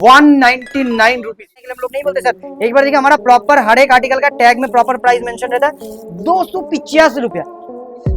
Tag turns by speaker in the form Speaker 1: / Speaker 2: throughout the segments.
Speaker 1: 199 rupees हम लोग नहीं बोलते सर। एक बार देखिए हमारा प्रॉपर हर एक आर्टिकल का टैग में प्रॉपर प्राइस मेंशन रहता है 285 रुपया।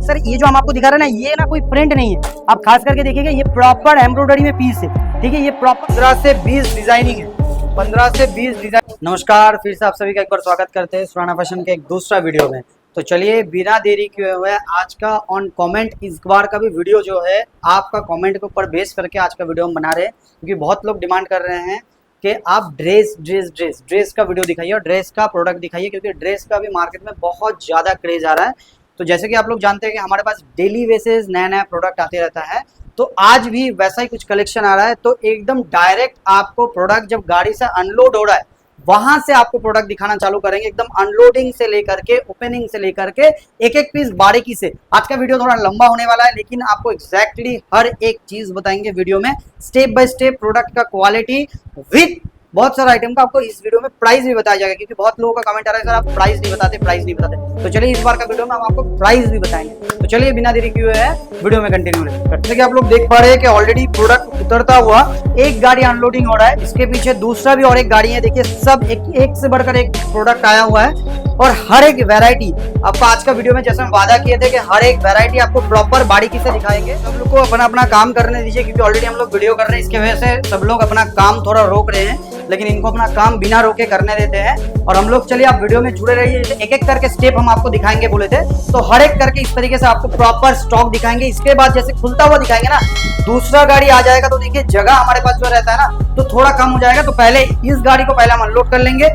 Speaker 1: सर ये जो हम आपको दिखा रहे हैं ना, ये ना कोई प्रिंट नहीं है, आप खास करके देखिएगा ये प्रॉपर एम्ब्रॉयडरी में पीस है, ठीक है। ये प्रॉपर 15 से 20 डिजाइनिंग है, 15 से 20 डिजाइन। नमस्कार, फिर से आप सभी का एक बार स्वागत करते हैं सुराना फैशन के एक दूसरा वीडियो में। तो चलिए बिना देरी किए हुए आज का ऑन कमेंट इस बार का भी वीडियो जो है आपका कमेंट के ऊपर बेस करके आज का वीडियो हम बना रहे हैं, क्योंकि बहुत लोग डिमांड कर रहे हैं कि आप ड्रेस का वीडियो दिखाइए और ड्रेस का प्रोडक्ट दिखाइए, क्योंकि ड्रेस का भी मार्केट में बहुत ज़्यादा क्रेज आ रहा है। तो जैसे कि आप लोग जानते हैं कि हमारे पास डेली बेसिस नया नया प्रोडक्ट आते रहता है, तो आज भी वैसा ही कुछ कलेक्शन आ रहा है। तो एकदम डायरेक्ट आपको प्रोडक्ट जब गाड़ी से अनलोड हो रहा है वहां से आपको प्रोडक्ट दिखाना चालू करेंगे, एकदम अनलोडिंग से लेकर के ओपनिंग से लेकर के एक एक पीस बारीकी से। आज का वीडियो थोड़ा लंबा होने वाला है, लेकिन आपको एग्जैक्टली हर एक चीज बताएंगे वीडियो में, स्टेप बाय स्टेप प्रोडक्ट का क्वालिटी विथ बहुत सारा आइटम का आपको इस वीडियो में प्राइस भी बताया जाएगा, क्योंकि बहुत लोगों का कमेंट आ रहा है सर आप प्राइस नहीं बताते। तो चलिए इस बार का वीडियो में हम आपको प्राइस भी बताएंगे। तो चलिए बिना देरी किए है वीडियो में कंटिन्यू करते हैं। आप लोग देख पा रहे हैं कि ऑलरेडी प्रोडक्ट उतरता हुआ एक गाड़ी अनलोडिंग हो रहा है, इसके पीछे दूसरा भी और एक गाड़ी है। देखिए सब एक से बढ़कर एक प्रोडक्ट आया हुआ है, और हर एक वैरायटी आपको आज का वीडियो में जैसे हम वादा किए थे कि हर एक वैरायटी आपको प्रॉपर बारीकी से दिखाएंगे। सब लोग को अपना अपना काम करने दीजिए, क्योंकि ऑलरेडी हम लोग वीडियो कर रहे हैं, इसकी वजह से सब लोग अपना काम थोड़ा रोक रहे हैं, लेकिन इनको अपना काम बिना रोके करने देते हैं। और हम लोग चलिए आप वीडियो में जुड़े रहिए, एक एक करके स्टेप हम आपको दिखाएंगे बोले थे, तो हर एक करके इस तरीके से आपको प्रॉपर स्टॉक दिखाएंगे। इसके बाद जैसे खुलता हुआ दिखाएंगे ना, दूसरा गाड़ी आ जाएगा तो देखिए जगह हमारे पास जो रहता है ना तो थोड़ा कम हो जाएगा। तो पहले इस गाड़ी को पहले हम अनलोड कर लेंगे,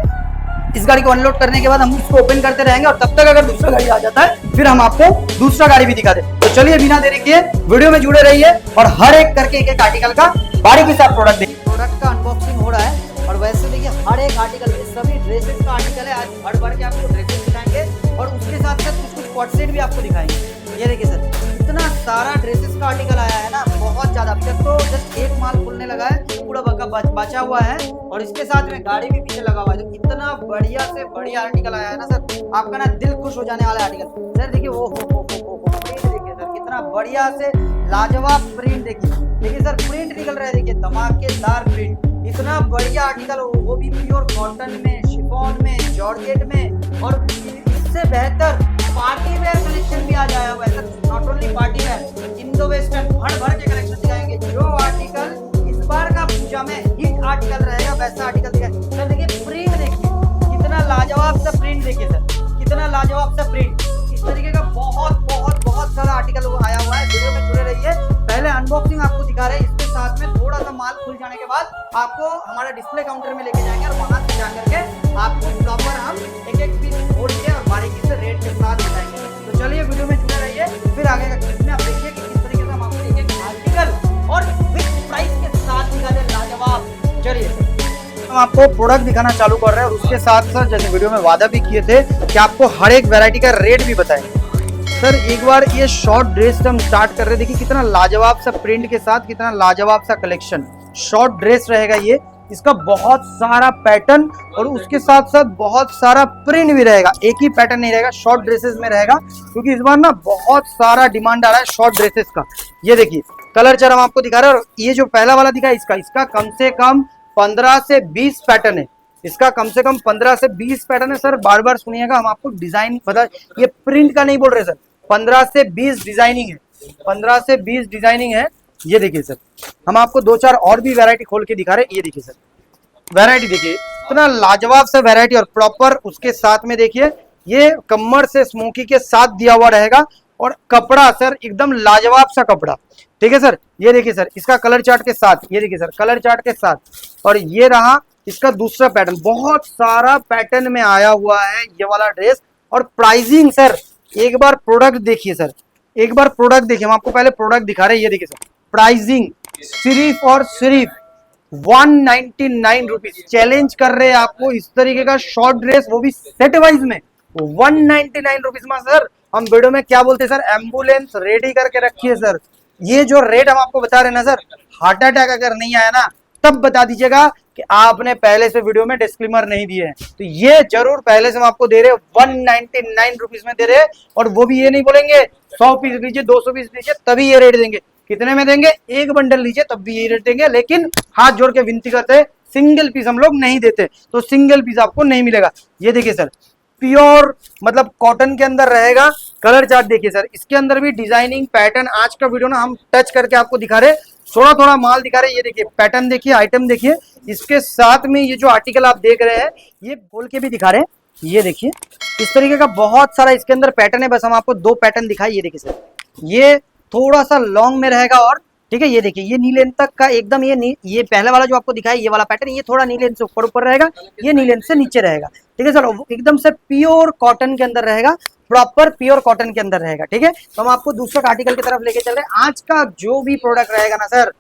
Speaker 1: इस गाड़ी को अनलोड करने के बाद हम इसको ओपन करते रहेंगे, और तब तक अगर दूसरा गाड़ी आ जाता है फिर हम आपको दूसरा गाड़ी भी दिखा दे। तो चलिए बिना देरी किए वीडियो में जुड़े रहिए, और हर एक करके एक एक आर्टिकल का बारीकी से आप प्रोडक्ट देखिए। प्रोडक्ट का अनबॉक्सिंग हो रहा है, और वैसे देखिए हर एक आर्टिकल में सभी ड्रेसेस का आर्टिकल है। आज भर भर के आपको ड्रेसेस दिखाएंगे, और उसके साथ साथ कुछ कॉट सेट भी आपको दिखाएंगे। ये देखिए सर इतना सारा ड्रेसेस का आर्टिकल आया है ना, बहुत ज्यादा। अभी तक तो जस्ट एक माल खुलने लगा है, पूरा बचा हुआ है, और इसके साथ में गाड़ी भी पीछे लगा हुआ है। तो इतना बढ़िया से बढ़िया आर्टिकल आया है ना सर, आपका ना दिल खुश हो जाने वाला आर्टिकल। सर देखिए वो प्रिंट देखिए सर, कितना बढ़िया से लाजवाब प्रिंट देखिए सर, प्रिंट निकल रहा है, देखिए धमाकेदार प्रिंट, इतना बढ़िया आर्टिकल, वो भी प्योर कॉटन में, शिफॉन में, जॉर्जेट में, और इससे बेहतर पार्टी वेयर कलेक्शन भी आ जाया हुआ है sir. Not only party wear, Indo western भर के कलेक्शन दिखाएंगे। जो आर्टिकल इस बार का पूजा में हिट आर्टिकल रहेगा वैसा आर्टिकल दिखाएंगे। सर देखिए प्रिंट देखिए कितना लाजवाब सा प्रिंट, देखिए सर कितना लाजवाब सा प्रिंट। इस तरीके का बहुत सारा आर्टिकल आया हुआ है। वीडियो में जुड़े रहिए, पहले अनबॉक्सिंग आपको दिखा रहे हैं, इसके साथ में थोड़ा सा माल खुल जाने के बाद आपको हमारे डिस्प्ले काउंटर में लेके जाएंगे, और वहां से जाकर के आपको प्रॉपर हम एक एक पीस खोल के और बारीकी से रेट के साथ बताएंगे। तो चलिए वीडियो में जुड़े रहिए, फिर आगे का क्लिप में आप देखिए कि किस तरीके से हम आपको एक एक आर्टिकल और विद प्राइस के साथ दिखा दे लाजवाब। चलिए हम आपको प्रोडक्ट दिखाना चालू कर रहे हैं, और उसके साथ साथ जैसे वीडियो में वादा भी किए थे कि आपको हर एक वैरायटी का रेट भी बताएंगे। सर एक बार ये शॉर्ट ड्रेस हम स्टार्ट कर रहे हैं, देखिए कितना लाजवाब सा प्रिंट के साथ कितना लाजवाब सा कलेक्शन। शॉर्ट ड्रेस रहेगा ये, इसका बहुत सारा पैटर्न और उसके साथ साथ बहुत सारा प्रिंट भी रहेगा। एक ही पैटर्न नहीं रहेगा, शॉर्ट ड्रेसेस में रहेगा, क्योंकि इस बार ना बहुत सारा डिमांड आ रहा है शॉर्ट ड्रेसेस का। ये देखिए कलर चार्ट हम आपको दिखा रहे हैं, और ये जो पहला वाला दिखा है इसका कम से कम 15 से 20 पैटर्न है, इसका कम से कम 15 से 20 पैटर्न है। सर बार बार सुनिएगा, हम आपको डिजाइन पता, ये प्रिंट का नहीं बोल रहे सर, 15 से 20 डिजाइनिंग है, 15 से 20 डिजाइनिंग है। ये देखिए सर हम आपको दो चार और भी वैरायटी खोल के दिखा रहे हैं। ये देखिए सर वैरायटी देखिए इतना लाजवाब सा वैरायटी, और प्रॉपर उसके साथ में देखिए ये कमर से स्मोकी के साथ दिया हुआ रहेगा, और कपड़ा सर एकदम लाजवाब सा कपड़ा, ठीक है सर। ये देखिए सर इसका कलर चार्ट के साथ, ये देखिए सर कलर चार्ट के साथ, और ये रहा इसका दूसरा पैटर्न। बहुत सारा पैटर्न में आया हुआ है ये वाला ड्रेस। और प्राइसिंग सर एक बार प्रोडक्ट देखिए सर, एक बार प्रोडक्ट देखिए, हम आपको पहले प्रोडक्ट दिखा रहे हैं। ये देखिए सर प्राइसिंग सिर्फ और सिर्फ 199 रुपीज। चैलेंज कर रहे हैं आपको इस तरीके का शॉर्ट ड्रेस, वो भी सेट वाइज में 199 रुपीज में। सर हम वीडियो में क्या बोलते हैं सर, एम्बुलेंस रेडी करके रखिए सर। ये जो रेट हम आपको बता रहे हैं ना सर, हार्ट अटैक अगर नहीं आया ना तब बता दीजिएगा कि आपने पहले से वीडियो में डिस्क्लेमर नहीं दिए हैं। तो ये जरूर पहले से हम आपको दे रहे हैं 199 रुपीज में दे रहे हैं, और वो भी ये नहीं बोलेंगे 100 पीस लीजिए 200 पीस लीजिए तभी ये रेट देंगे। कितने में देंगे, एक बंडल लीजिए तब भी यही रेट देंगे। लेकिन हाथ जोड़ के विनती करते हैं सिंगल पीस हम लोग नहीं देते, तो सिंगल पीस आपको नहीं मिलेगा। ये देखिए सर, प्योर मतलब कॉटन के अंदर रहेगा। कलर चार्ट देखिए सर, इसके अंदर भी डिजाइनिंग पैटर्न, आज का वीडियो ना हम टच करके आपको दिखा रहे, थोड़ा थोड़ा माल दिखा रहे। ये देखिए पैटर्न देखिए, आइटम देखिए, इसके साथ में ये जो आर्टिकल आप देख रहे हैं ये खोल के भी दिखा रहे हैं। ये देखिए इस तरीके का बहुत सारा इसके अंदर पैटर्न है, बस हम आपको दो पैटर्न दिखाए। ये देखिए सर, ये थोड़ा सा लॉन्ग में रहेगा और ठीक है। ये देखिए ये नी लेंथ तक का एकदम, ये पहले वाला जो आपको दिखाया ये वाला पैटर्न, ये थोड़ा नी लेंथ से ऊपर ऊपर रहेगा, ये नी लेंथ से नीचे रहेगा। ठीक है सर, एकदम से प्योर कॉटन के अंदर रहेगा, प्रॉपर प्योर कॉटन के अंदर रहेगा। ठीक है, तो हम आपको दूसरे आर्टिकल की तरफ लेके चल रहे हैं। आज का जो भी प्रोडक्ट रहेगा ना सर,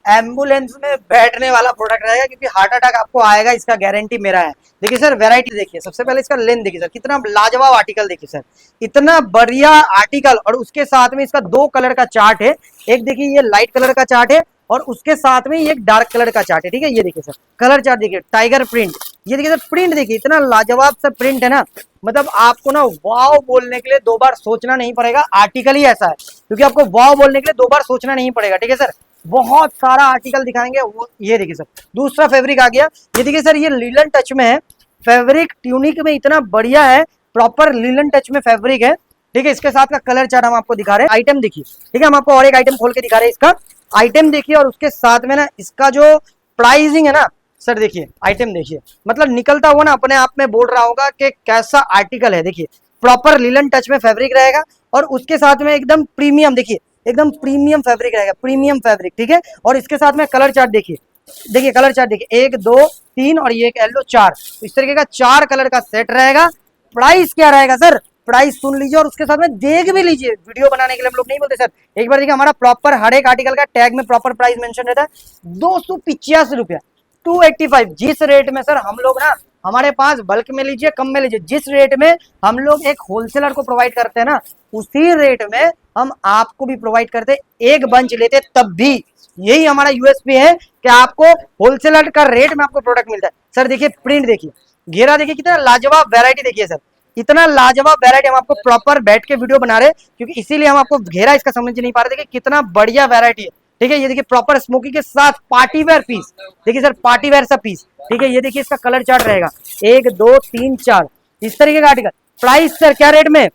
Speaker 1: एम्बुलेंस में बैठने वाला प्रोडक्ट रहेगा, क्योंकि हार्ट अटैक आपको आएगा, इसका गारंटी मेरा है। देखिए सर वैरायटी देखिए, सबसे पहले इसका लेंथ देखिए सर, कितना लाजवाब आर्टिकल देखिए सर, इतना बढ़िया आर्टिकल। और उसके साथ में इसका दो कलर का चार्ट है, एक देखिए ये लाइट कलर का चार्ट है और उसके साथ में एक डार्क कलर का चार्ट है। ठीक है, ये देखिए सर कलर चार्ट देखिए, टाइगर प्रिंट। ये देखिए सर प्रिंट देखिए, इतना लाजवाब सा प्रिंट है ना, मतलब आपको ना वाव बोलने के लिए दो बार सोचना नहीं पड़ेगा। आर्टिकल ही ऐसा है, क्योंकि आपको वाव बोलने के लिए दो बार सोचना नहीं पड़ेगा। ठीक है सर, बहुत सारा आर्टिकल दिखाएंगे वो। ये देखिए सर दूसरा फैब्रिक आ गया, ये देखिए सर, ये लीलन टच में है फैब्रिक, ट्यूनिक में इतना बढ़िया है, प्रॉपर लीलन टच में फैब्रिक है। ठीक है, इसके साथ का कलर चार्ट हम आपको दिखा रहे हैं। आइटम देखिए, ठीक है, हम आपको और एक आइटम खोल के दिखा रहे हैं। इसका आइटम देखिए और उसके साथ में ना इसका जो प्राइसिंग है ना सर, देखिए आइटम देखिए, मतलब निकलता हुआ ना अपने आप में बोल रहा होगा कि कैसा आर्टिकल है। देखिए प्रॉपर लीलन टच में फैब्रिक रहेगा और उसके साथ में एकदम प्रीमियम, देखिए एकदम प्रीमियम फैब्रिक रहेगा, प्रीमियम फैब्रिक। ठीक है, और इसके साथ में कलर चार्ट देखिए, देखिए कलर चार्ट देखिए, 1 2 3 और ये एक येलो 4, इस तरीके का 4 कलर का सेट रहेगा। प्राइस क्या रहेगा सर, प्राइस सुन लीजिए और उसके साथ में देख भी लीजिए। वीडियो बनाने के लिए हम लोग नहीं बोलते सर, एक बार देखिए हमारा प्रॉपर हर एक आर्टिकल का टैग में प्रॉपर प्राइस मेंशन रहता है। 285 रुपया, 285। जिस रेट में सर हम लोग ना, हमारे पास बल्क में लीजिए कम में लीजिए, जिस रेट में हम लोग एक होलसेलर को प्रोवाइड करते हैं ना, उसी रेट में हम आपको भी प्रोवाइड करते हैं। एक बंच लेते तब भी, यही हमारा यूएसपी है कि आपको होलसेलर का रेट में आपको प्रोडक्ट मिलता है। सर देखिए प्रिंट देखिए, घेरा देखिए, कितना लाजवाब वैरायटी देखिए सर, इतना लाजवाब वैरायटी। हम आपको प्रॉपर बैठ के वीडियो बना रहे हैं, क्योंकि इसीलिए हम आपको घेरा इसका समझ नहीं पा रहे। देखिए कितना बढ़िया वैरायटी है। ठीक है, ये देखिए प्रॉपर स्मोकी के साथ पार्टी वेयर पीस, देखिए सर पार्टी वेयर सा पीस। ठीक है, ये देखिए इसका कलर चार्ट रहेगा, 1 2 3 4 इस तरीके का आर्टिकल। प्राइस सर क्या रेट में,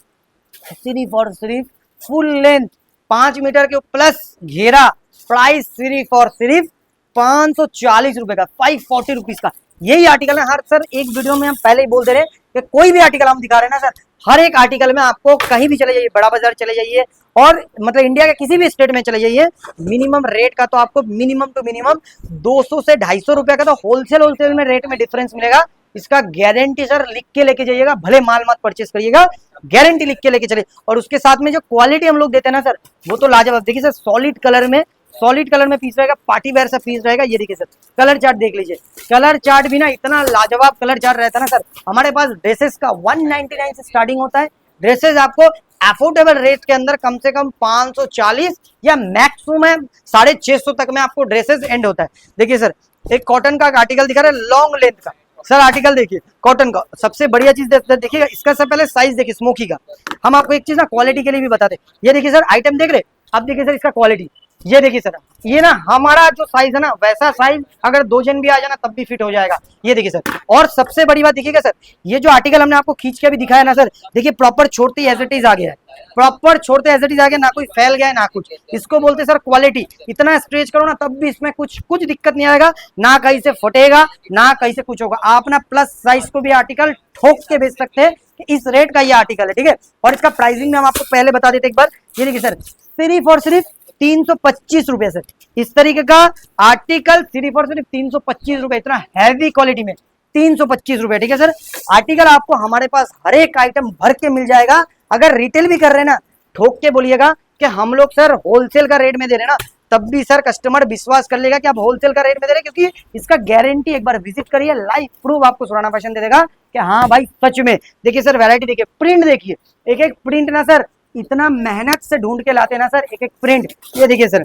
Speaker 1: सिर्फ और सिर्फ फुल लेंथ 5 मीटर के प्लस घेरा, प्राइस सिर्फ और सिर्फ 540 रुपए का, 540 रुपीज का। यही आर्टिकल है हर सर एक वीडियो में हम पहले ही बोल दे रहे हैं कि कोई भी आर्टिकल हम दिखा रहे हैं ना सर, हर एक आर्टिकल में आपको कहीं भी चले जाइए, बड़ा बाजार चले जाइए और मतलब इंडिया के किसी भी स्टेट में चले जाइए, मिनिमम रेट का तो आपको मिनिमम टू मिनिमम 200 से 250 रुपए का तो होलसेल में रेट में डिफरेंस मिलेगा। इसका गारंटी सर लिख के लेके जाइएगा, भले माल मत परचेस करिएगा, गारंटी लिख के लेके चले। और उसके साथ में जो क्वालिटी हम लोग देते हैं ना सर, वो तो लाजवाब। देखिए सर सॉलिड कलर में पीस रहेगा, पार्टी वेयर सा पीस रहेगा। ये देखिए सर कलर चार्ट देख लीजिए, कलर चार्ट भी ना इतना लाजवाब कलर चार्ट रहता है ना सर। हमारे पास ड्रेसेस का 199 से स्टार्टिंग होता है, ड्रेसेस आपको अफोर्डेबल रेट के अंदर कम से कम 540 या मैक्सिमम 650 तक में आपको ड्रेसेस एंड होता है। देखिए सर एक कॉटन का आर्टिकल दिखा रहा है लॉन्ग लेंथ का सर, आर्टिकल देखिए कॉटन का। सबसे बढ़िया चीज देखिएगा इसका, सब पहले साइज देखिए स्मोकी का। हम आपको एक चीज ना क्वालिटी के लिए भी बताते हैं। ये देखिए सर आइटम देख रहे, अब देखिए सर इसका क्वालिटी, ये देखिए सर, ये ना हमारा जो साइज है ना वैसा साइज अगर 2 जन भी आ जाना तब भी फिट हो जाएगा। ये देखिए सर, और सबसे बड़ी बात देखिएगा सर, ये जो आर्टिकल हमने आपको खींच के भी दिखाया ना सर, देखिए प्रॉपर छोड़ते एज इट इज आ गया है, प्रॉपर छोड़ते एज इट इज आ गया, ना कोई फैल गया है ना कुछ। इसको बोलते सर क्वालिटी। इतना स्ट्रेच करो ना तब भी इसमें कुछ दिक्कत नहीं आएगा, ना कहीं से फटेगा ना कहीं से कुछ होगा। आप ना प्लस साइज को भी आर्टिकल ठोक के बेच सकते हैं कि इस रेट का ये आर्टिकल है। ठीक है, और इसका प्राइसिंग में हम आपको पहले बता देते एक बार। ये देखिए सर सिर्फ और सिर्फ 325 रुपए सर, इस तरीके का आर्टिकल सिर्फ और सिर्फ 325 रुपए, इतना हैवी क्वालिटी में 325 रुपए। ठीक है सर, आर्टिकल आपको हमारे पास हर एक आइटम भर के मिल जाएगा। अगर रिटेल भी कर रहे हैं ना, ठोक के बोलिएगा कि हम लोग सर होलसेल का रेट में दे रहे हैं ना, तब भी सर कस्टमर विश्वास कर लेगा कि आप होलसेल का रेट में दे रहे हैं, क्योंकि इसका गारंटी एक बार विजिट करिए, लाइव प्रूफ आपको सुराना फैशन दे देगा कि हाँ भाई सच में। देखिए सर वैरायटी देखिए, प्रिंट देखिए, एक एक प्रिंट ना सर इतना मेहनत से ढूंढ के लाते हैं ना सर, एक एक प्रिंट। ये देखिए सर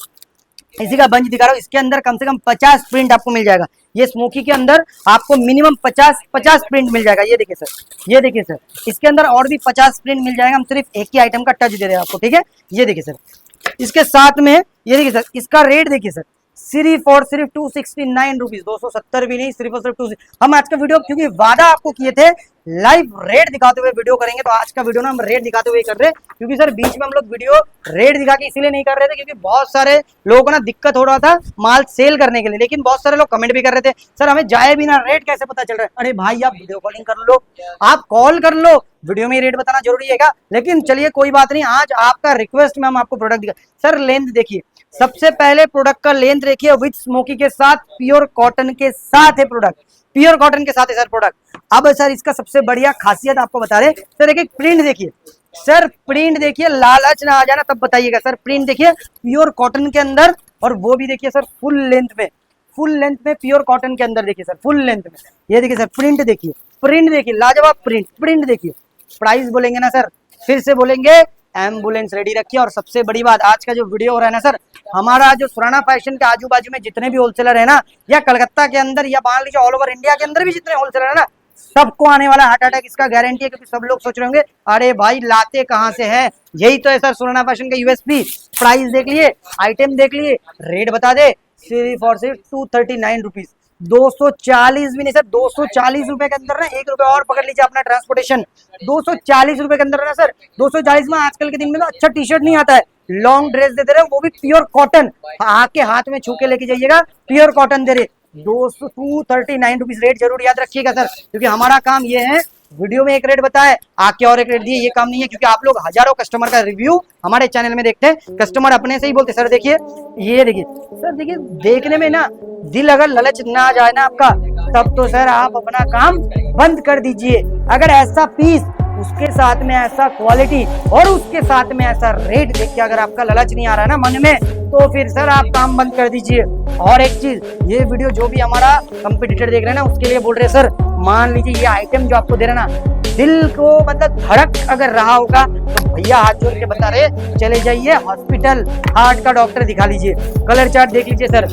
Speaker 1: इसी का बंच दिखा रहा हूँ, इसके अंदर कम से कम 50 प्रिंट आपको मिल जाएगा। ये स्मोकी के अंदर आपको मिनिमम 50 प्रिंट मिल जाएगा। ये देखिए सर, ये देखिए सर, इसके अंदर और भी 50 प्रिंट मिल जाएगा। हम सिर्फ एक ही आइटम का टच दे रहे हैं आपको। ठीक है, ये देखिए सर, इसके साथ में ये देखिए सर, इसका रेट देखिए सर, सिर्फ और सिर्फ 269 रुपीज, 270 भी नहीं, सिर्फ और सिर्फ 2। हम आज का वीडियो क्योंकि वादा आपको किए थे लाइव रेट दिखाते हुए वीडियो करेंगे, तो आज का वीडियो ना हम रेट दिखाते हुए कर रहे हैं, क्योंकि सर बीच में हम लोग वीडियो रेट दिखा के इसीलिए नहीं कर रहे थे क्योंकि बहुत सारे लोगों को ना दिक्कत हो रहा था माल सेल करने के लिए, लेकिन बहुत सारे लोग कमेंट भी कर रहे थे सर हमें जाए बिना रेट कैसे पता चल रहा है। अरे भाई आप वीडियो कॉलिंग कर लो, आप कॉल कर लो, वीडियो में रेट बताना जरूरी है क्या? लेकिन चलिए कोई बात नहीं, आज आपका रिक्वेस्ट में हम आपको प्रोडक्ट दिखा। सर लेंथ देखिए, सबसे पहले प्रोडक्ट का लेंथ देखिए, विथ स्मोकी के साथ, प्योर कॉटन के साथ है प्रोडक्ट, प्योर कॉटन के साथ है सर प्रोडक्ट। अब सर इसका सबसे बढ़िया खासियत आपको बता रहे सर, एक प्रिंट देखिए सर, प्रिंट देखिए, लालच ना आ जाना तब बताइएगा सर। प्रिंट देखिए प्योर कॉटन के अंदर, और वो भी देखिए सर फुल लेंथ में, फुल लेंथ में प्योर कॉटन के अंदर देखिए सर, फुल लेंथ में। ये देखिए सर प्रिंट देखिए, प्रिंट देखिए, लाजवाब प्रिंट, प्रिंट देखिए। प्राइस बोलेंगे ना सर, फिर से बोलेंगे एम्बुलेंस रेडी रखिए। और सबसे बड़ी बात, आज का जो वीडियो हो रहा है ना सर, हमारा जो सुराना फैशन के आजू बाजू में जितने भी होलसेलर है ना, या कलकत्ता के अंदर, या मान लीजिए ऑल ओवर इंडिया के अंदर भी जितने होलसेलर है ना, सबको आने वाला हार्ट अटैक, इसका गारंटी है। क्योंकि सब लोग सोच रहे होंगे अरे भाई लाते कहाँ से है, यही तो है सर सुराना फैशन का यूएसपी। प्राइस देख लिए, आइटम देख लिए, रेट बता दे, सिर्फ और सिर्फ 239 रुपीज, 240 भी नहीं सर, 240 रुपए के अंदर ना, 1 रुपए और पकड़ लीजिए अपना ट्रांसपोर्टेशन, 240 रुपए के अंदर ना सर। 240 में आजकल के दिन में ना अच्छा टी शर्ट नहीं आता है, लॉन्ग ड्रेस दे रहे, वो भी प्योर कॉटन, आके हाथ में छू के लेके जाइएगा, प्योर कॉटन दे रहे। 239 रुपीज रेट जरूर याद रखिएगा सर, क्योंकि हमारा काम ये है वीडियो में एक रेट बताए, आके और एक रेट दिए, ये काम नहीं है। क्योंकि आप लोग हजारों कस्टमर का रिव्यू हमारे चैनल में देखते हैं, कस्टमर अपने से ही बोलते सर देखिए, ये देखिए सर, देखिए देखने में ना दिल अगर ललच ना आ जाए ना आपका, तब तो सर आप अपना काम बंद कर दीजिए। अगर ऐसा पीस, उसके साथ में ऐसा क्वालिटी और उसके साथ में ऐसा रेट देख के अगर आपका ललच नहीं आ रहा है ना मन में, तो फिर सर आप काम बंद कर दीजिए। और एक चीज, ये वीडियो जो भी हमारा कंपटीटर देख रहे हैं ना, उसके लिए बोल रहे हैं सर, मान लीजिए ये आइटम जो आपको दे रहे हैं ना, दिल को मतलब धड़क अगर रहा होगा तो भैया हाथ जोड़ के बता रहे, चले जाइए हॉस्पिटल, हार्ट का डॉक्टर दिखा लीजिए। कलर चार्ट देख लीजिए सर,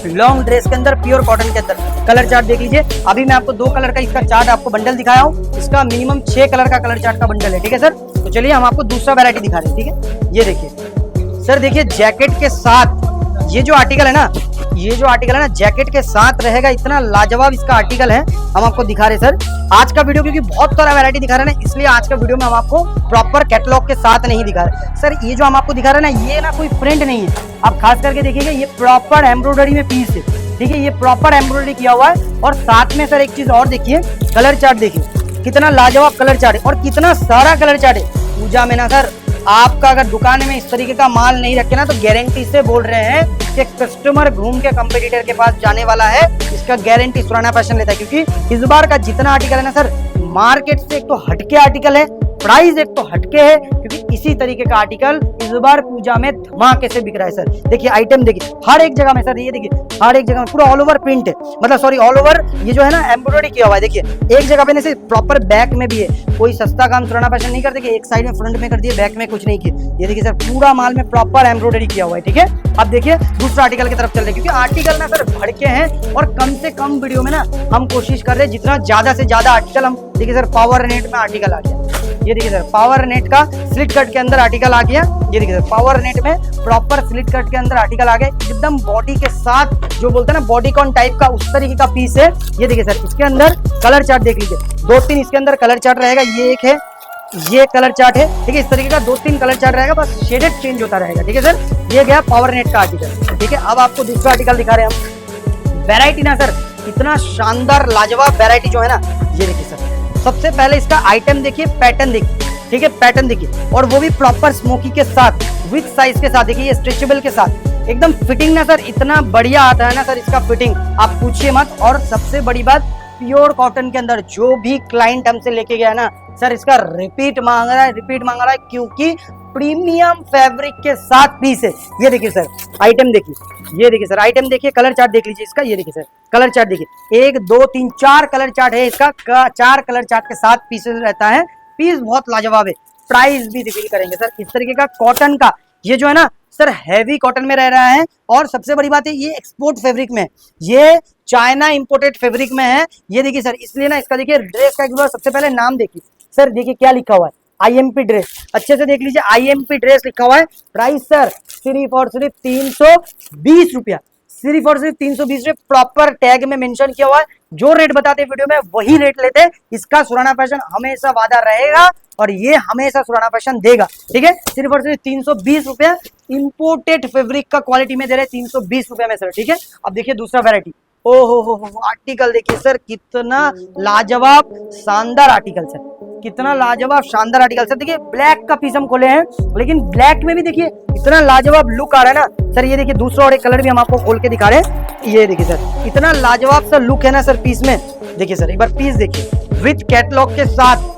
Speaker 1: लॉन्ग ड्रेस के अंदर, प्योर कॉटन के अंदर, कलर चार्ट देख लीजिए। अभी मैं आपको 2 कलर का इसका चार्ट आपको बंडल दिखाया हूँ, इसका मिनिमम 6 कलर का कलर चार्ट का बंडल है, ठीक है सर। तो चलिए हम आपको दूसरा वैरायटी दिखा रहे हैं, ठीक है। ये देखिए सर, देखिए जैकेट के साथ ये जो आर्टिकल है ना, ये जो आर्टिकल है ना जैकेट के साथ रहेगा, इतना लाजवाब इसका आर्टिकल है, हम आपको दिखा रहे सर। आज का वीडियो क्योंकि बहुत सारा वैरायटी दिखा रहे हैं ना, इसलिए आज का वीडियो में हम आपको प्रॉपर कैटलॉग के साथ नहीं दिखा रहे सर। ये जो हम आपको दिखा रहे हैं ना, ये ना कोई प्रिंट नहीं है, आप खास करके देखिएगा, ये प्रॉपर एम्ब्रॉयडरी में पीस है, ठीक है, ये प्रॉपर एम्ब्रॉयडरी किया हुआ है। और साथ में सर एक चीज और देखिए, कलर चार्ट देखिए, कितना लाजवाब कलर चार्ट है और कितना सारा कलर चार्ट है। पूजा में ना सर, आपका अगर दुकान में इस तरीके का माल नहीं रखे ना, तो गारंटी से बोल रहे हैं कि कस्टमर घूम के कंपटीटर के पास जाने वाला है, इसका गारंटी सुराना फैशन लेता है। क्योंकि इस बार का जितना आर्टिकल है ना सर, मार्केट से एक तो हटके आर्टिकल है, प्राइस एक तो हटके है, क्योंकि इसी तरीके का आर्टिकल इस बार पूजा में धमाके से बिक रहा है सर। देखिए आइटम देखिए, हर एक जगह में सर, ये देखिए हर एक जगह में पूरा ऑल ओवर प्रिंट है, मतलब सॉरी ऑल ओवर ये जो है ना एम्ब्रॉयडरी किया हुआ है। देखिए एक जगह पे नहीं, प्रॉपर बैक में भी है, कोई सस्ता काम सुराना फैशन नहीं करते कि एक साइड में फ्रंट में कर दिए, बैक में कुछ नहीं किया। ये देखिए सर, पूरा माल में प्रॉपर एम्ब्रॉयडरी किया हुआ है, ठीक है। अब देखिए दूसरा आर्टिकल की तरफ चल रहे हैं, क्योंकि आर्टिकल ना सर भड़के हैं और कम से कम वीडियो में ना हम कोशिश कर रहे हैं जितना ज्यादा से ज्यादा आर्टिकल हम। देखिए सर पावर नेट में आर्टिकल आ गया, ये देखिए सर पावर नेट का स्लिट कट के अंदर आर्टिकल आ गया। ये देखिए सर पावर नेट में प्रॉपर स्लिट कट के अंदर आर्टिकल आ गया, एकदम बॉडी के साथ, जो बोलते हैं ना बॉडी कॉन टाइप का, उस तरीके का पीस है। ये देखिए सर, इसके अंदर कलर चार्ट देख लीजिए, 2-3 इसके अंदर कलर चार्ट रहेगा। ये एक है, ये कलर चार्ट है, ठीक है, इस तरीके का 2-3 कलर चार्ट रहेगा, बस शेडेड चेंज होता रहेगा, ठीक है सर। ये गया पावर नेट का आर्टिकल, ठीक है। अब आपको दूसरा आर्टिकल दिखा रहे हैं हम। वैरायटी ना सर, इतना शानदार लाजवाब वैरायटी जो है ना, ये देखिए सर, सबसे पहले इसका आइटम देखिए, पैटर्न देखिए, ठीक है, पैटर्न देखिए, और वो भी प्रॉपर स्मोकी के साथ, विथ साइज के साथ। देखिए ये स्ट्रेचेबल के साथ, एकदम फिटिंग ना सर इतना बढ़िया आता है ना सर, इसका फिटिंग आप पूछिए मत। और सबसे बड़ी बात, प्योर कॉटन के अंदर जो भी क्लाइंट हमसे लेके गया ना सर, इसका रिपीट मांग रहा है, रिपीट मांग रहा है, क्योंकि प्रीमियम फैब्रिक के साथ पीस है। ये देखिए सर आइटम देखिए, ये देखिए सर आइटम देखिए, कलर चार्ट देख लीजिए इसका। ये देखिए सर कलर चार्ट देखिए, 1 2 3 4 कलर चार्ट है इसका, 4 कलर चार्ट के साथ पीस रहता है। पीस बहुत लाजवाब है, प्राइस भी रिवील करेंगे सर। इस तरीके का कॉटन का ये जो है ना सर, हैवी कॉटन में रह रहा है, और सबसे बड़ी बात है ये एक्सपोर्ट फैब्रिक में, ये चाइना इंपोर्टेड फैब्रिक में है। ये देखिए सर, इसलिए ना इसका देखिए ड्रेस का एक बार सबसे पहले नाम देखिए सर, देखिए क्या लिखा हुआ है, आईएमपी ड्रेस, अच्छे से देख लीजिए, आईएमपी ड्रेस लिखा हुआ है। प्राइस सर सिर्फ और सिर्फ 320 रुपया, सिर्फ और सिर्फ 320 रुपए प्रॉपर टैग में मेंशन किया हुआ है। जो रेट बताते वीडियो में वही रेट लेते। इसका सुराना फैशन हमेशा वादा रहेगा और ये हमेशा सुराना फैशन देगा, ठीक है। सिर्फ और सिर्फ 320 रुपए इंपोर्टेड फैब्रिक का क्वालिटी में दे रहे 320 रुपए में सर, ठीक है। अब देखिए दूसरा वेरायटी, ओ हो आर्टिकल देखिए सर, कितना लाजवाब शानदार आर्टिकल सर, कितना लाजवाब शानदार आर्टिकल सर। देखिए ब्लैक का पीस हम खोले हैं, लेकिन ब्लैक में भी देखिए इतना लाजवाब लुक आ रहा है ना सर। ये देखिए दूसरा और एक कलर भी हम आपको खोल के दिखा रहे हैं। ये देखिए सर, इतना लाजवाब सा लुक है ना सर पीस में। देखिए सर एक बार पीस देखिए विथ कैटलॉग के साथ,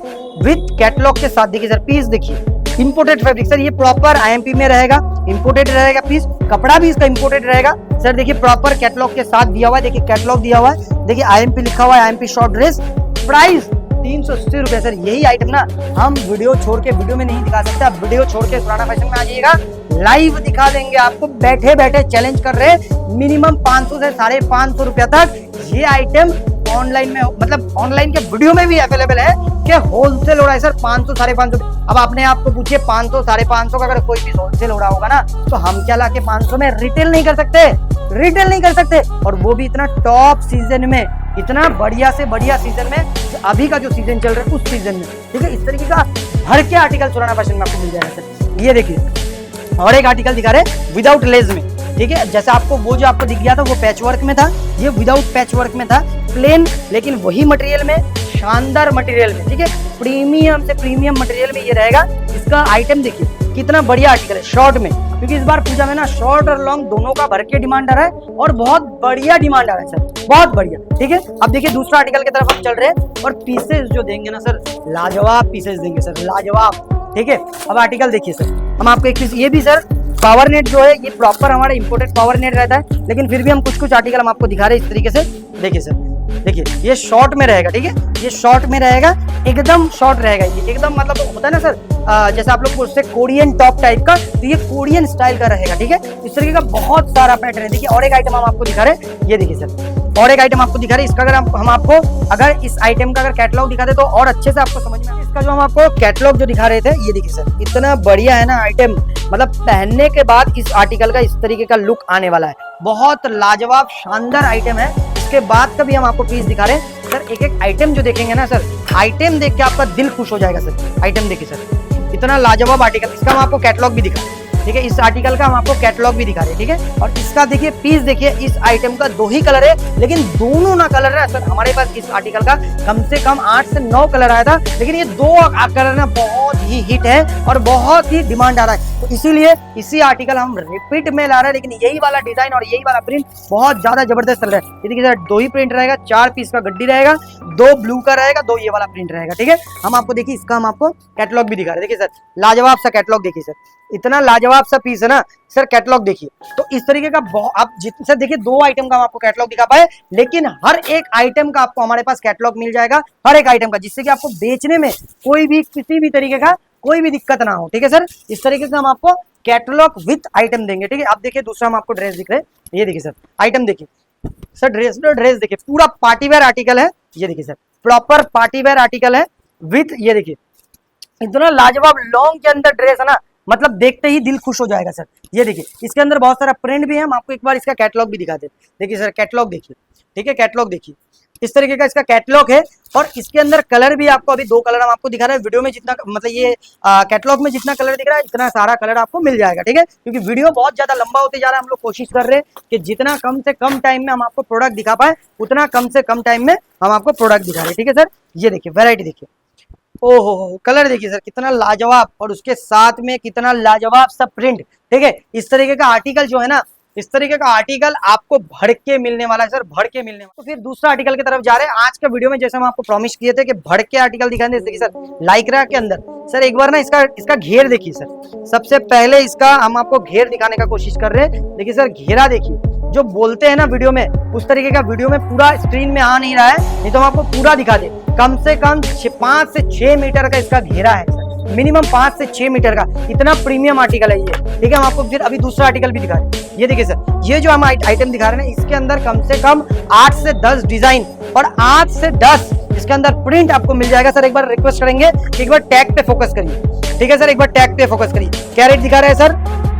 Speaker 1: विथ कैटलॉग के साथ देखिए सर पीस देखिए। इंपोर्टेड फैब्रिक सर, ये प्रॉपर आईएमपी में रहेगा, इंपोर्टेड रहेगा पीस, कपड़ा भी इसका इंपोर्टेड रहेगा सर। देखिए प्रॉपर कैटलॉग के साथ दिया हुआ है, देखिए कैटलॉग दिया हुआ है, देखिए आईएमपी लिखा हुआ है, आईएमपी शॉर्ट ड्रेस, प्राइस 380 रुपए सर। यही आइटम ना हम वीडियो छोड़ के वीडियो में नहीं दिखा सकते। आप वीडियो छोड़ के सुराना फैशन में आ जाइएगा, लाइव दिखा देंगे आपको। बैठे बैठे चैलेंज कर रहे हैं, मिनिमम 500 से 550 रुपया तक ये आइटम ऑनलाइन में, मतलब ऑनलाइन के वीडियो में भी अवेलेबल है कि होलसेल हो रहा है सर 500 550। अब आपने आपको पूछिए 500 550 का अगर कोई भी होलसेल हो रहा होगा ना, तो हम क्या लाके 500 में रिटेल नहीं कर सकते, रिटेल नहीं कर सकते। और वो भी इतना टॉप सीजन में, इतना बढ़िया से बढ़िया सीजन में, अभी का जो सीजन चल रहा है उस सीजन में, ठीक है। इस तरीके का भर के आर्टिकल सुराना फैशन में आपको मिल जाएगा सर। ये देखिए और एक आर्टिकल दिखा रहे विदाउट लेस में, ठीक है। जैसे आपको वो जो आपको दिख गया था वो पैच वर्क में था, ये विदाउट पैच वर्क में था, प्लेन, लेकिन वही मटेरियल में, शानदार मटेरियल में, ठीक है। प्रीमियम से प्रीमियम मटेरियल में ये रहेगा। इसका आइटम देखिए कितना बढ़िया आर्टिकल है शॉर्ट में, क्योंकि इस बार पूजा में ना शॉर्ट और लॉन्ग दोनों का भर के डिमांड आ रहा है और बहुत बढ़िया डिमांड आ रहा है सर, बहुत बढ़िया, ठीक है। अब देखिए दूसरा आर्टिकल की तरफ हम चल रहे हैं और पीसेस जो देंगे ना सर, लाजवाब पीसेस देंगे सर, लाजवाब, ठीक है। अब आर्टिकल देखिए सर, हम आपको एक पीस, ये भी सर पावर नेट जो है ये प्रॉपर हमारा इंपोर्टेड पावर नेट रहता है, लेकिन फिर भी हम कुछ कुछ आर्टिकल हम आपको दिखा रहे हैं इस तरीके से। देखिए सर, देखिए ये शॉर्ट में रहेगा, ठीक है, ये शॉर्ट में रहेगा, एकदम शॉर्ट रहेगा ये, एकदम मतलब होता है ना सर जैसे आप लोग बोलते हैं कोरियन टॉप टाइप का, तो ये कोरियन स्टाइल का रहेगा, ठीक है। इस तरीके का बहुत सारा पैटर्न है। देखिए और एक आइटम हम आपको दिखा रहे हैं, ये देखिए सर और एक आइटम आपको दिखा रहे हैं। इसका अगर हम आपको अगर इस आइटम का अगर कैटलॉग दिखा दे तो और अच्छे से आपको समझ में आए। इसका जो हम आपको कैटलॉग जो दिखा रहे थे, ये देखिए सर, इतना बढ़िया है ना आइटम, मतलब पहनने के बाद इस आर्टिकल का इस तरीके का लुक आने वाला है। बहुत लाजवाब शानदार आइटम है। इसके बाद का भी हम आपको पीस दिखा रहे हैं सर। एक एक आइटम जो देखेंगे ना सर, आइटम देख के आपका दिल खुश हो जाएगा सर। आइटम देखिए सर, इतना लाजवाब आर्टिकल, इसका हम आपको कैटलॉग भी दिखा रहे हैं, ठीक है। इस आर्टिकल का हम आपको कैटलॉग भी दिखा रहे हैं, ठीक है। और इसका देखिए पीस देखिए, इस आइटम का 2 ही कलर है, लेकिन दोनों ना कलर है सर। हमारे पास इस आर्टिकल का कम से कम 8 से 9 कलर आया था, लेकिन ये 2 कलर ना बहुत ही हिट है और बहुत ही डिमांड आ रहा है, तो इसीलिए इसी आर्टिकल हम रिपीट में ला रहे हैं। लेकिन यही वाला डिजाइन और यही वाला प्रिंट बहुत ज्यादा जबरदस्त चल रहा है। ये देखिए सर 2 ही प्रिंट रहेगा, 4 पीस का गड्डी रहेगा, 2 ब्लू का रहेगा, 2 ये वाला प्रिंट रहेगा, ठीक है। हम आपको देखिए इसका हम आपको कैटलॉग भी दिखा रहे हैं। देखिए सर लाजवाब सा कैटलॉग, देखिए सर इतना लाजवाब सा पीस है ना सर। कैटलॉग देखिए, तो इस तरीके का आप सर देखिए 2 आइटम का हम आपको कैटलॉग दिखा पाए, लेकिन हर एक आइटम का आपको हमारे पास कैटलॉग मिल जाएगा, हर एक आइटम का, जिससे कि आपको बेचने में कोई भी किसी भी तरीके का कोई भी दिक्कत ना हो, ठीक है सर। इस तरीके से हम आपको कैटलॉग विथ आइटम देंगे, ठीक है। आप देखिए दूसरा हम आपको ड्रेस दिख रहे हैं, ये देखिए सर आइटम देखिए सर, ड्रेस देखिए पूरा पार्टी वेयर आर्टिकल है। ये देखिए sir proper party wear article है विथ, ये देखिए इतना लाजवाब लॉन्ग के अंदर ड्रेस है ना, मतलब देखते ही दिल खुश हो जाएगा सर। ये देखिए इसके अंदर बहुत सारा प्रिंट भी है, हम आपको एक बार इसका कैटलॉग भी दिखा देते। देखिए सर कैटलॉग देखिए, ठीक है, कैटलॉग देखिए इस तरीके का इसका कैटलॉग है। और इसके अंदर कलर भी आपको अभी 2 कलर हम आपको दिखा रहे हैं। वीडियो में जितना मतलब ये कैटलॉग में जितना कलर दिख रहा है, इतना सारा कलर आपको मिल जाएगा, ठीक है। क्योंकि वीडियो बहुत ज्यादा लंबा होते जा रहा है, हम लोग कोशिश कर रहे हैं कि जितना कम से कम टाइम में हम आपको प्रोडक्ट दिखा पाए, उतना कम से कम टाइम में हम आपको प्रोडक्ट दिखा रहे हैं, ठीक है सर। ये देखिए वैरायटी देखिए, ओहो कलर देखिए सर कितना लाजवाब, और उसके साथ में कितना लाजवाब सा प्रिंट, ठीक है। इस तरीके का आर्टिकल जो है ना, इस तरीके का आर्टिकल आपको भर के मिलने वाला है सर, भर के मिलने वाला। तो फिर दूसरा आर्टिकल की तरफ जा रहे हैं। आज का वीडियो में जैसे हम आपको प्रॉमिस किए थे कि भर के आर्टिकल दिखाएंगे, देखिए सर लाइक्रा के अंदर सर एक बार ना इसका घेर देखिए सर। सबसे पहले इसका हम आपको घेर दिखाने का कोशिश कर रहे हैं। देखिए सर घेरा देखिए, जो बोलते हैं ना वीडियो में, उस तरीके का वीडियो में पूरा स्क्रीन में आ नहीं रहा है, नहीं तो हम आपको पूरा दिखा दे। कम से कम 5 से 6 मीटर का इसका घेरा है सर, मिनिमम 5 से 6 मीटर का, इतना प्रीमियम आर्टिकल है ये, ठीक है। हम आपको फिर अभी दूसरा आर्टिकल भी दिखा रहे हैं। ये देखिए सर, ये जो हम आइटम दिखा रहे हैं, इसके अंदर कम से कम 8 से 10 डिजाइन और 8 से 10 इसके अंदर प्रिंट आपको मिल जाएगा सर। एक बार रिक्वेस्ट करेंगे कि एक बार टैग पे फोकस करिए, ठीक है सर, एक बार टैग पे फोकस करिए। क्या रेट दिखा रहे हैं सर,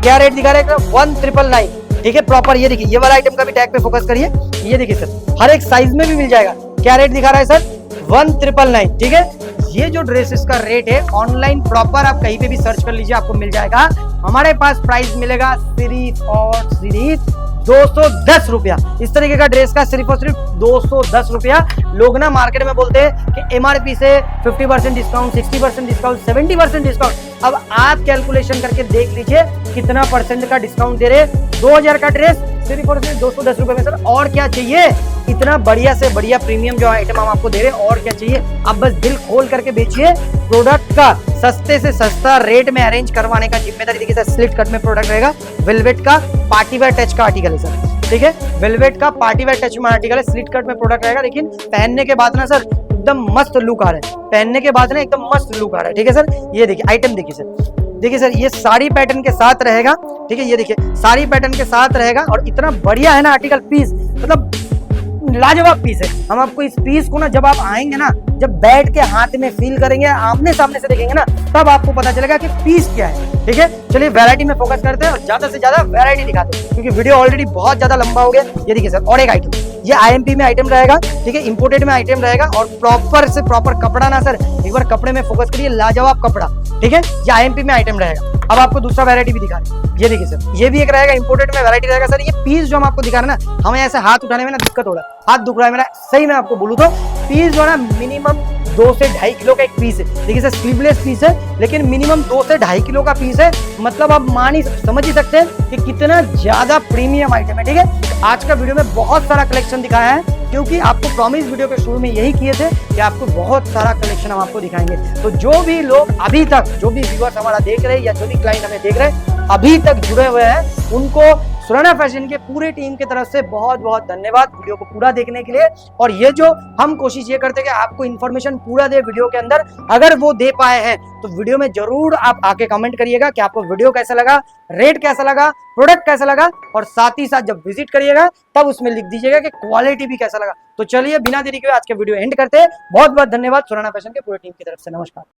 Speaker 1: क्या रेट दिखा रहे हैं? 1999 ठीक है प्रॉपर। ये देखिए ये वाला आइटम का भी टैग पे फोकस करिए, ये देखिए सर हर एक साइज में भी मिल जाएगा। क्या रेट दिखा रहा है सर? 1999, ठीक है। ये जो ड्रेसेस का रेट है ऑनलाइन प्रॉपर आप कहीं पे भी सर्च कर लीजिए, आपको मिल जाएगा। हमारे पास प्राइस मिलेगा सिर्फ और सिर्फ 210 रुपया। इस तरीके का ड्रेस का सिर्फ और सिर्फ 210 रुपया। लोग ना मार्केट में बोलते हैं कि एमआरपी से 50% डिस्काउंट, 60% डिस्काउंट, 70% डिस्काउंट। अब आप कैलकुलेशन करके देख लीजिए कितना परसेंट का डिस्काउंट दे रहे। 2000 का ड्रेस सिर्फ और सिर्फ 210 रुपए में सर, और क्या चाहिए? इतना बढ़िया से बढ़िया प्रीमियम जो आइटम हम आपको दे रहे हैं, और क्या चाहिए? आप बस दिल खोल करके बेचिए। प्रोडक्ट का सस्ते से सस्ता रेट में अरेंज करवाने का जिम्मेदारी देखिए सर, स्लिट कट में प्रोडक्ट रहेगा, वेलवेट का पार्टी वेयर टच का आर्टिकल है सर, ठीक है। वेलवेट का पार्टी वेयर टच में आर्टिकल है, स्लिट कट में प्रोडक्ट रहेगा। लेकिन पहनने के बाद ना सर एकदम मस्त लुक आ रहा है, पहनने के बाद ना एकदम मस्त लुक आ रहा है, ठीक है सर। ये देखिए आइटम देखिए सर, देखिए सर ये साड़ी पैटर्न के साथ रहेगा, ठीक है। ये देखिए साड़ी पैटर्न के साथ रहेगा और इतना बढ़िया है ना आर्टिकल, पीस मतलब लाजवाब पीस है। हम आपको इस पीस को ना जब आप आएंगे ना, जब बैठ के हाथ में फील करेंगे, आमने सामने से देखेंगे ना, तब आपको पता चलेगा कि पीस क्या है, ठीक है। चलिए वैरायटी में फोकस करते हैं और ज्यादा से ज्यादा वैरायटी दिखाते हैं, क्योंकि वीडियो ऑलरेडी बहुत ज्यादा लंबा हो गया। ये देखिए सर और एक आइटम, ये आईएमपी में आइटम रहेगा, ठीक है, इंपोर्टेड में आइटम रहेगा और प्रॉपर से प्रॉपर कपड़ा ना सर, एक बार कपड़े में फोकस करिए, लाजवाब कपड़ा, ठीक है। ये आईएमपी में आइटम रहेगा। अब आपको दूसरा वैरायटी भी दिखा रहे हैं, ये देखिए सर ये भी एक रहेगा, इंपोर्टेड में वैरायटी रहेगा सर। ये पीस जो हम आपको दिखा रहे हैं ना, हमें ऐसे हाथ उठाने में ना दिक्कत हो रहा है, हाथ दुख रहा है मेरा, सही में आपको बोलूं तो पीस जो है ना मिनिमम 2 से 2.5 किलो का एक पीस है। देखिए सर स्लीवलेस पीस है, लेकिन मिनिमम 2 से 2.5 किलो का पीस है। मतलब आप समझ ही सकते हैं कि कितना ज्यादा प्रीमियम आइटम है, ठीक है। आज का वीडियो में बहुत सारा कलेक्शन दिखाया है, क्योंकि आपको प्रॉमिस वीडियो के शुरू में यही किए थे कि आपको बहुत सारा कलेक्शन हम आपको दिखाएंगे। तो जो भी लोग अभी तक, जो भी व्यूअर्स हमारा देख रहे हैं या जो भी क्लाइंट हमें देख रहे हैं अभी तक जुड़े हुए हैं, उनको सुराना फैशन के पूरे टीम की तरफ से बहुत बहुत धन्यवाद वीडियो को पूरा देखने के लिए। और ये जो हम कोशिश ये करते हैं कि आपको इन्फॉर्मेशन पूरा दे वीडियो के अंदर, अगर वो दे पाए हैं तो वीडियो में जरूर आप आके कमेंट करिएगा कि आपको वीडियो कैसा लगा, रेट कैसा लगा, प्रोडक्ट कैसा लगा, और साथ ही साथ जब विजिट करिएगा तब उसमें लिख दीजिएगा कि क्वालिटी भी कैसा लगा। तो चलिए बिना देरी के आज के वीडियो एंड करते हैं। बहुत बहुत धन्यवाद सुराना फैशन के पूरी टीम की तरफ से, नमस्कार।